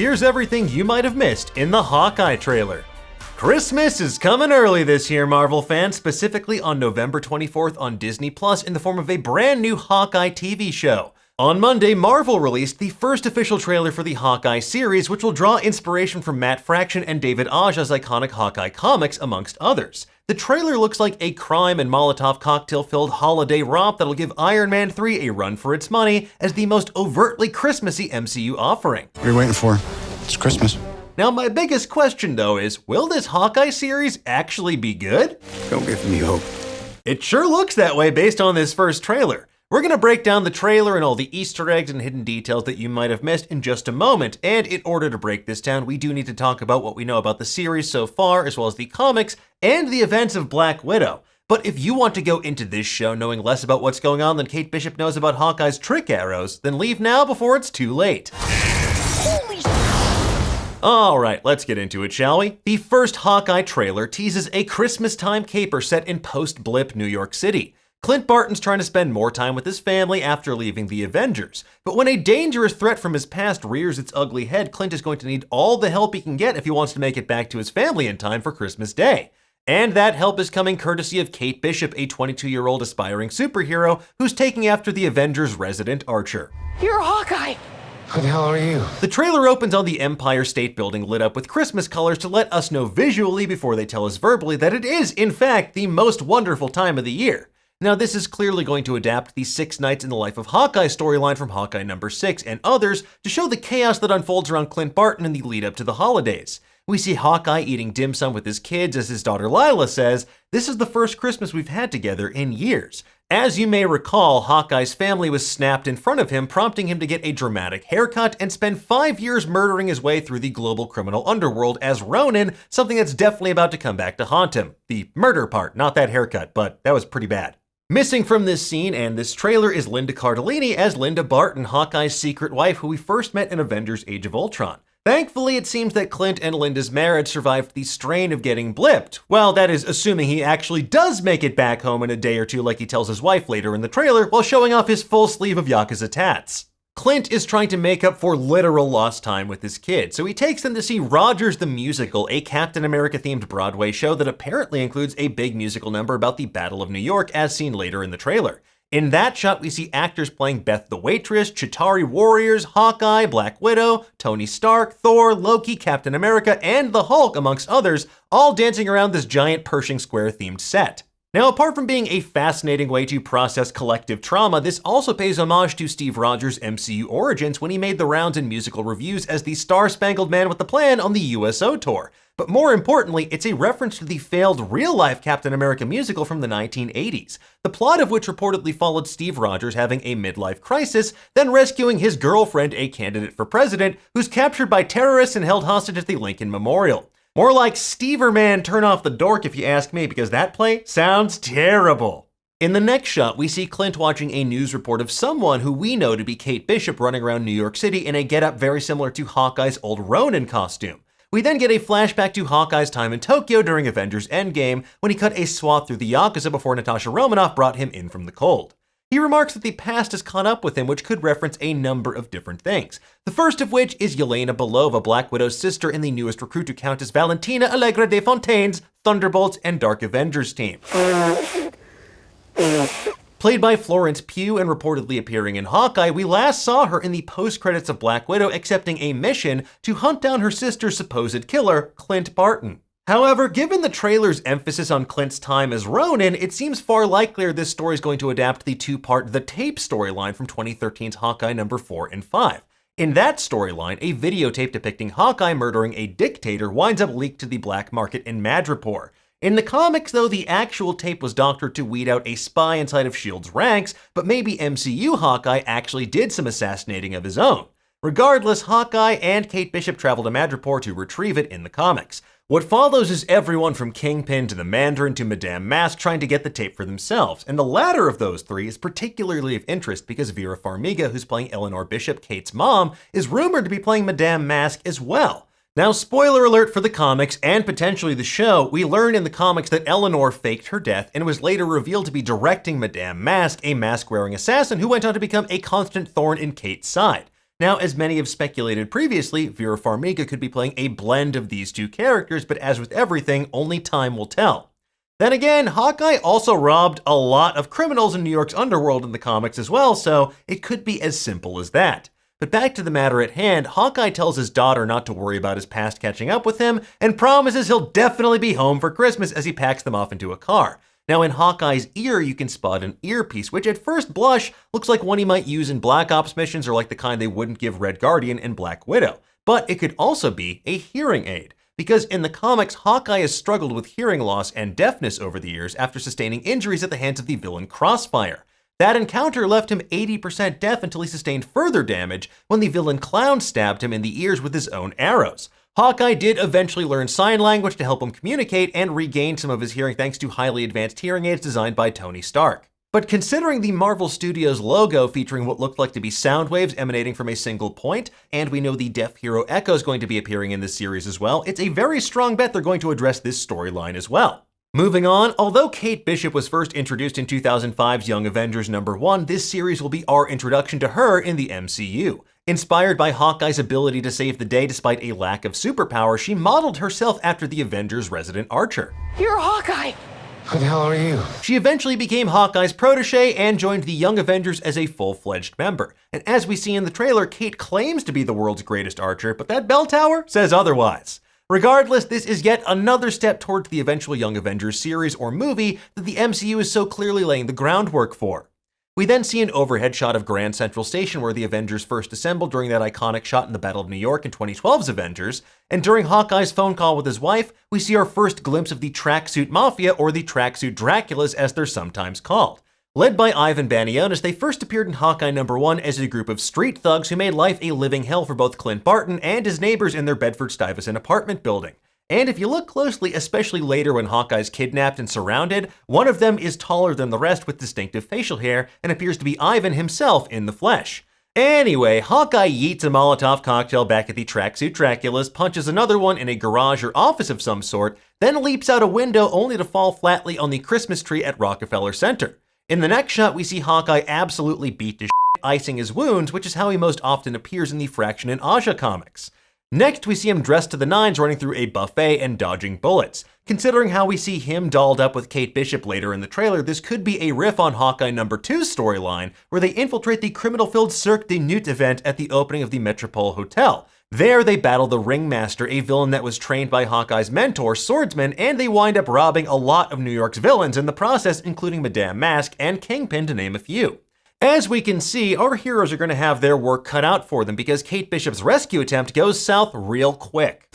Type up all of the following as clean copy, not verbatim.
Here's everything you might have missed in the Hawkeye trailer. Christmas is coming early this year, Marvel fans, specifically on November 24th on Disney Plus in the form of a brand new Hawkeye TV show. On Monday, Marvel released the first official trailer for the Hawkeye series, which will draw inspiration from Matt Fraction and David Aja's iconic Hawkeye comics, amongst others. The trailer looks like a crime and Molotov cocktail-filled holiday romp that'll give Iron Man 3 a run for its money as the most overtly Christmassy MCU offering. What are you waiting for? It's Christmas. Now, my biggest question, though, is will this Hawkeye series actually be good? Don't give me hope. It sure looks that way based on this first trailer. We're going to break down the trailer and all the Easter eggs and hidden details that you might have missed in just a moment, and in order to break this down, we do need to talk about what we know about the series so far, as well as the comics and the events of Black Widow. But if you want to go into this show knowing less about what's going on than Kate Bishop knows about Hawkeye's trick arrows, then leave now before it's too late. Alright, let's get into it, shall we? The first Hawkeye trailer teases a Christmas-time caper set in post-blip New York City. Clint Barton's trying to spend more time with his family after leaving the Avengers. But when a dangerous threat from his past rears its ugly head, Clint is going to need all the help he can get if he wants to make it back to his family in time for Christmas Day. And that help is coming courtesy of Kate Bishop, a 22-year-old aspiring superhero who's taking after the Avengers' resident Archer. You're Hawkeye! Who the hell are you? The trailer opens on the Empire State Building lit up with Christmas colors to let us know visually before they tell us verbally that it is, in fact, the most wonderful time of the year. Now, this is clearly going to adapt the 6 Nights in the Life of Hawkeye storyline from Hawkeye number 6 and others to show the chaos that unfolds around Clint Barton in the lead up to the holidays. We see Hawkeye eating dim sum with his kids as his daughter Lila says, "This is the first Christmas we've had together in years." As you may recall, Hawkeye's family was snapped in front of him, prompting him to get a dramatic haircut and spend 5 years murdering his way through the global criminal underworld as Ronin, something that's definitely about to come back to haunt him. The murder part, not that haircut, but that was pretty bad. Missing from this scene and this trailer is Linda Cardellini as Linda Barton, Hawkeye's secret wife who we first met in Avengers Age of Ultron. Thankfully, it seems that Clint and Linda's marriage survived the strain of getting blipped. Well, that is assuming he actually does make it back home in a day or two like he tells his wife later in the trailer while showing off his full sleeve of Yakuza tats. Clint is trying to make up for literal lost time with his kids, so he takes them to see Rogers the Musical, a Captain America-themed Broadway show that apparently includes a big musical number about the Battle of New York as seen later in the trailer. In that shot, we see actors playing Beth the Waitress, Chitauri Warriors, Hawkeye, Black Widow, Tony Stark, Thor, Loki, Captain America, and the Hulk, amongst others, all dancing around this giant Pershing Square-themed set. Now, apart from being a fascinating way to process collective trauma, this also pays homage to Steve Rogers' MCU origins when he made the rounds in musical reviews as the Star-Spangled Man with a Plan on the USO tour. But more importantly, it's a reference to the failed real-life Captain America musical from the 1980s, the plot of which reportedly followed Steve Rogers having a midlife crisis, then rescuing his girlfriend, a candidate for president, who's captured by terrorists and held hostage at the Lincoln Memorial. More like Steverman turn off the dork if you ask me, because that play sounds terrible. In the next shot, we see Clint watching a news report of someone who we know to be Kate Bishop running around New York City in a getup very similar to Hawkeye's old Ronin costume. We then get a flashback to Hawkeye's time in Tokyo during Avengers Endgame when he cut a swath through the Yakuza before Natasha Romanoff brought him in from the cold. He remarks that the past has caught up with him, which could reference a number of different things. The first of which is Yelena Belova, Black Widow's sister in the newest recruit to Countess Valentina Allegra de Fontaine's Thunderbolts and Dark Avengers team. Played by Florence Pugh and reportedly appearing in Hawkeye, we last saw her in the post-credits of Black Widow accepting a mission to hunt down her sister's supposed killer, Clint Barton. However, given the trailer's emphasis on Clint's time as Ronin, it seems far likelier this story is going to adapt the two-part The Tape storyline from 2013's Hawkeye number 4 and 5. In that storyline, a videotape depicting Hawkeye murdering a dictator winds up leaked to the black market in Madripoor. In the comics, though, the actual tape was doctored to weed out a spy inside of S.H.I.E.L.D.'s ranks, but maybe MCU Hawkeye actually did some assassinating of his own. Regardless, Hawkeye and Kate Bishop travel to Madripoor to retrieve it in the comics. What follows is everyone from Kingpin to the Mandarin to Madame Mask trying to get the tape for themselves, and the latter of those three is particularly of interest because Vera Farmiga, who's playing Eleanor Bishop, Kate's mom, is rumored to be playing Madame Mask as well. Now, spoiler alert for the comics and potentially the show, we learn in the comics that Eleanor faked her death and was later revealed to be directing Madame Mask, a mask-wearing assassin who went on to become a constant thorn in Kate's side. Now, as many have speculated previously, Vera Farmiga could be playing a blend of these two characters, but as with everything, only time will tell. Then again, Hawkeye also robbed a lot of criminals in New York's underworld in the comics as well, so it could be as simple as that. But back to the matter at hand, Hawkeye tells his daughter not to worry about his past catching up with him, and promises he'll definitely be home for Christmas as he packs them off into a car. Now in Hawkeye's ear, you can spot an earpiece, which at first blush looks like one he might use in Black Ops missions or like the kind they wouldn't give Red Guardian and Black Widow. But it could also be a hearing aid, because in the comics, Hawkeye has struggled with hearing loss and deafness over the years after sustaining injuries at the hands of the villain Crossfire. That encounter left him 80% deaf until he sustained further damage when the villain Clown stabbed him in the ears with his own arrows. Hawkeye did eventually learn sign language to help him communicate and regain some of his hearing thanks to highly advanced hearing aids designed by Tony Stark. But considering the Marvel Studios logo featuring what looked like to be sound waves emanating from a single point, and we know the deaf hero Echo is going to be appearing in this series as well, it's a very strong bet they're going to address this storyline as well. Moving on, although Kate Bishop was first introduced in 2005's Young Avengers #1, this series will be our introduction to her in the MCU. Inspired by Hawkeye's ability to save the day despite a lack of superpower, she modeled herself after the Avengers' resident archer. You're Hawkeye! Who the hell are you? She eventually became Hawkeye's protege and joined the Young Avengers as a full-fledged member. And as we see in the trailer, Kate claims to be the world's greatest archer, but that bell tower says otherwise. Regardless, this is yet another step towards the eventual Young Avengers series or movie that the MCU is so clearly laying the groundwork for. We then see an overhead shot of Grand Central Station where the Avengers first assembled during that iconic shot in the Battle of New York in 2012's Avengers, and during Hawkeye's phone call with his wife, we see our first glimpse of the Tracksuit Mafia, or the Tracksuit Draculas as they're sometimes called. Led by Ivan Banionis, they first appeared in Hawkeye #1 as a group of street thugs who made life a living hell for both Clint Barton and his neighbors in their Bedford-Stuyvesant apartment building. And if you look closely, especially later when Hawkeye's kidnapped and surrounded, one of them is taller than the rest with distinctive facial hair and appears to be Ivan himself in the flesh. Anyway, Hawkeye yeets a Molotov cocktail back at the Tracksuit Draculas, punches another one in a garage or office of some sort, then leaps out a window only to fall flatly on the Christmas tree at Rockefeller Center. In the next shot, we see Hawkeye absolutely beat to shit, icing his wounds, which is how he most often appears in the Fraction and Aja comics. Next, we see him dressed to the nines running through a buffet and dodging bullets. Considering how we see him dolled up with Kate Bishop later in the trailer, this could be a riff on Hawkeye #2's storyline, where they infiltrate the criminal-filled Cirque de Nut event at the opening of the Metropole Hotel. There, they battle the Ringmaster, a villain that was trained by Hawkeye's mentor, Swordsman, and they wind up robbing a lot of New York's villains in the process, including Madame Mask and Kingpin, to name a few. As we can see, our heroes are going to have their work cut out for them because Kate Bishop's rescue attempt goes south real quick.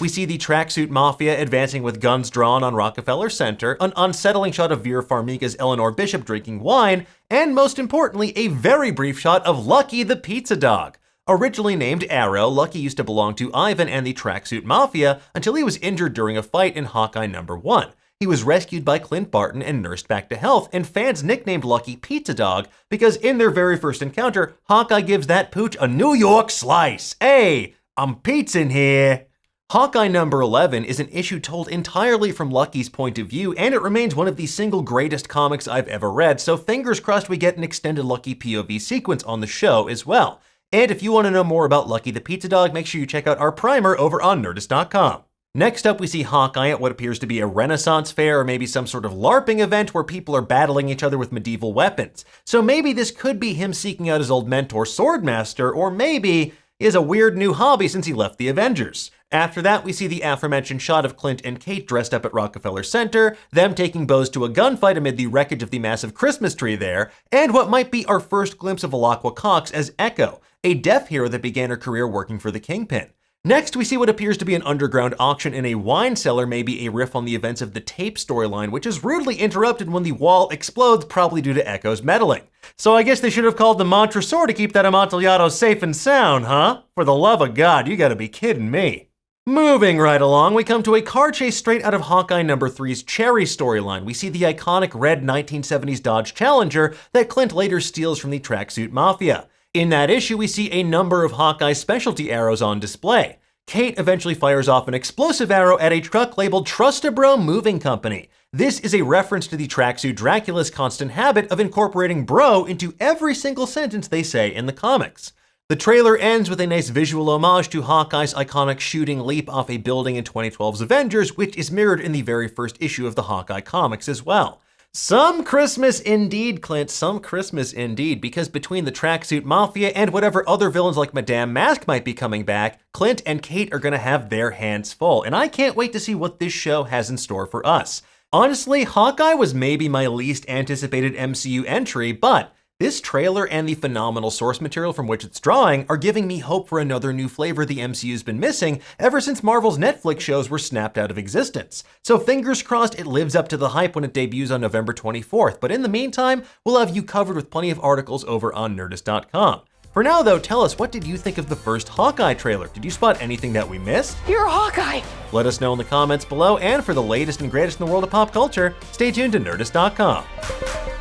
We see the Tracksuit Mafia advancing with guns drawn on Rockefeller Center, an unsettling shot of Vera Farmiga's Eleanor Bishop drinking wine, and most importantly, a very brief shot of Lucky the Pizza Dog. Originally named Arrow, Lucky used to belong to Ivan and the Tracksuit Mafia until he was injured during a fight in Hawkeye #1. He was rescued by Clint Barton and nursed back to health, and fans nicknamed Lucky Pizza Dog because in their very first encounter, Hawkeye gives that pooch a New York slice. Hey, I'm pizzin' here. Hawkeye #11 is an issue told entirely from Lucky's point of view, and it remains one of the single greatest comics I've ever read, so fingers crossed we get an extended Lucky POV sequence on the show as well. And if you want to know more about Lucky the Pizza Dog, make sure you check out our primer over on Nerdist.com. Next up, we see Hawkeye at what appears to be a Renaissance fair or maybe some sort of LARPing event where people are battling each other with medieval weapons. So maybe this could be him seeking out his old mentor, Swordmaster, or maybe he has a weird new hobby since he left the Avengers. After that, we see the aforementioned shot of Clint and Kate dressed up at Rockefeller Center, them taking bows to a gunfight amid the wreckage of the massive Christmas tree there, and what might be our first glimpse of Alaqua Cox as Echo, a deaf hero that began her career working for the Kingpin. Next, we see what appears to be an underground auction in a wine cellar, maybe a riff on the events of the Tape storyline, which is rudely interrupted when the wall explodes, probably due to Echo's meddling. So I guess they should have called the Montresor to keep that Amontillado safe and sound, huh? For the love of God, you gotta be kidding me. Moving right along, we come to a car chase straight out of Hawkeye #3's Cherry storyline. We see the iconic red 1970s Dodge Challenger that Clint later steals from the Tracksuit Mafia. In that issue, we see a number of Hawkeye's specialty arrows on display. Kate eventually fires off an explosive arrow at a truck labeled Trust-A-Bro Moving Company. This is a reference to the tracksuit Dracula's constant habit of incorporating bro into every single sentence they say in the comics. The trailer ends with a nice visual homage to Hawkeye's iconic shooting leap off a building in 2012's Avengers, which is mirrored in the very first issue of the Hawkeye comics as well. Some Christmas indeed, Clint, some Christmas indeed, because between the Tracksuit Mafia and whatever other villains like Madame Mask might be coming back, Clint and Kate are gonna have their hands full, and I can't wait to see what this show has in store for us. Honestly, Hawkeye was maybe my least anticipated MCU entry, but this trailer and the phenomenal source material from which it's drawing are giving me hope for another new flavor the MCU's been missing ever since Marvel's Netflix shows were snapped out of existence. So fingers crossed it lives up to the hype when it debuts on November 24th, but in the meantime, we'll have you covered with plenty of articles over on Nerdist.com. For now though, tell us, what did you think of the first Hawkeye trailer? Did you spot anything that we missed? You're a Hawkeye! Let us know in the comments below, and for the latest and greatest in the world of pop culture, stay tuned to Nerdist.com.